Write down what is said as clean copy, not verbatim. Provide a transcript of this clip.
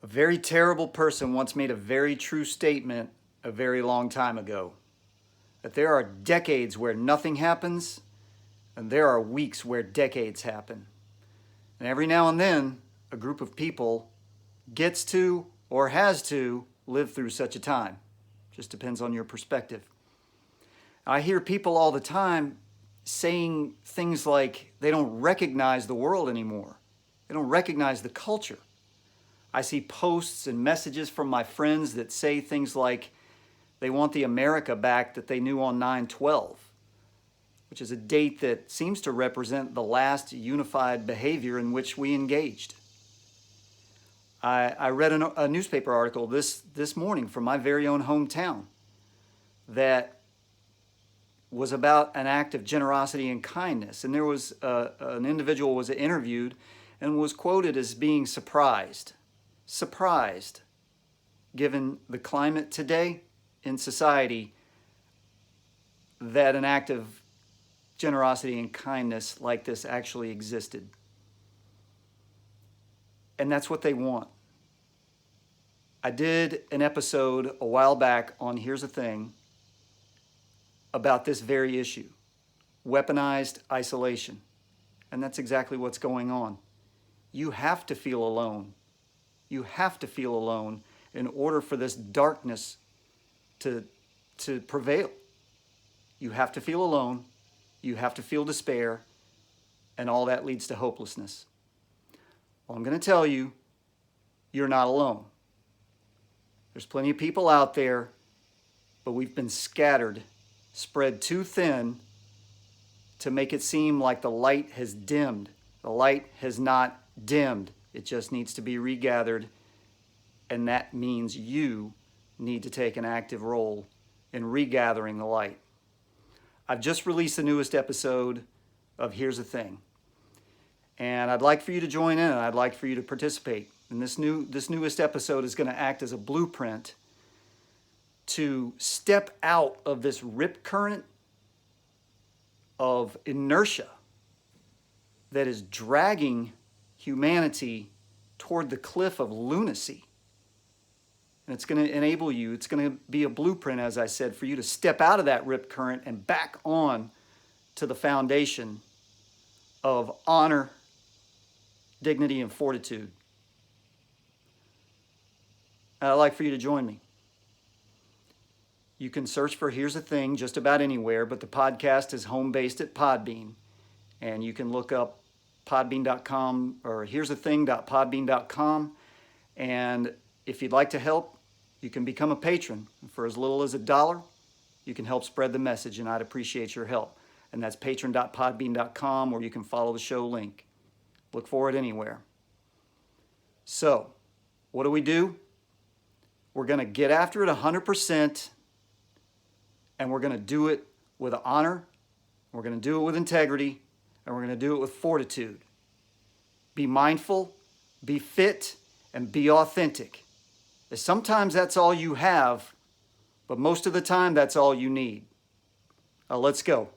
A very terrible person once made a very true statement a very long time ago, that there are decades where nothing happens, and there are weeks where decades happen. And every now and then, a group of people gets to or has to live through such a time. Just depends on your perspective. I hear people all the time saying things like they don't recognize the world anymore. They don't recognize the culture. I see posts and messages from my friends that say things like they want the America back that they knew on 9/12, which is a date that seems to represent the last unified behavior in which we engaged. I read a newspaper article this morning from my very own hometown that was about an act of generosity and kindness. And there was an individual was interviewed and was quoted as being surprised, given the climate today in society, that an act of generosity and kindness like this actually existed. And that's what they want. I did an episode a while back on Here's the Thing about this very issue, weaponized isolation. And that's exactly what's going on. You have to feel alone. You have to feel alone in order for this darkness to prevail. You have to feel alone. You have to feel despair. And all that leads to hopelessness. Well, I'm going to tell you, you're not alone. There's plenty of people out there, but we've been scattered, spread too thin to make it seem like the light has dimmed. The light has not dimmed. It just needs to be regathered, and that means you need to take an active role in regathering the light. I've just released the newest episode of Here's the Thing, and I'd like for you to join in, and I'd like for you to participate. And this newest episode is going to act as a blueprint to step out of this rip current of inertia that is dragging humanity toward the cliff of lunacy. And it's going to enable you, it's going to be a blueprint, as I said, for you to step out of that rip current and back on to the foundation of honor, dignity, and fortitude. I'd like for you to join me. You can search for Here's the Thing just about anywhere, but the podcast is home-based at Podbean. And you can look up podbean.com or here'sthething.podbean.com. And if you'd like to help, you can become a patron. For as little as $1, you can help spread the message, and I'd appreciate your help. And that's patron.podbean.com, or you can follow the show link. Look for it anywhere. So, what do? We're going to get after it 100%, and we're going to do it with honor, we're going to do it with integrity, and we're going to do it with fortitude. Be mindful, be fit, and be authentic. Sometimes that's all you have, but most of the time that's all you need. Let's go.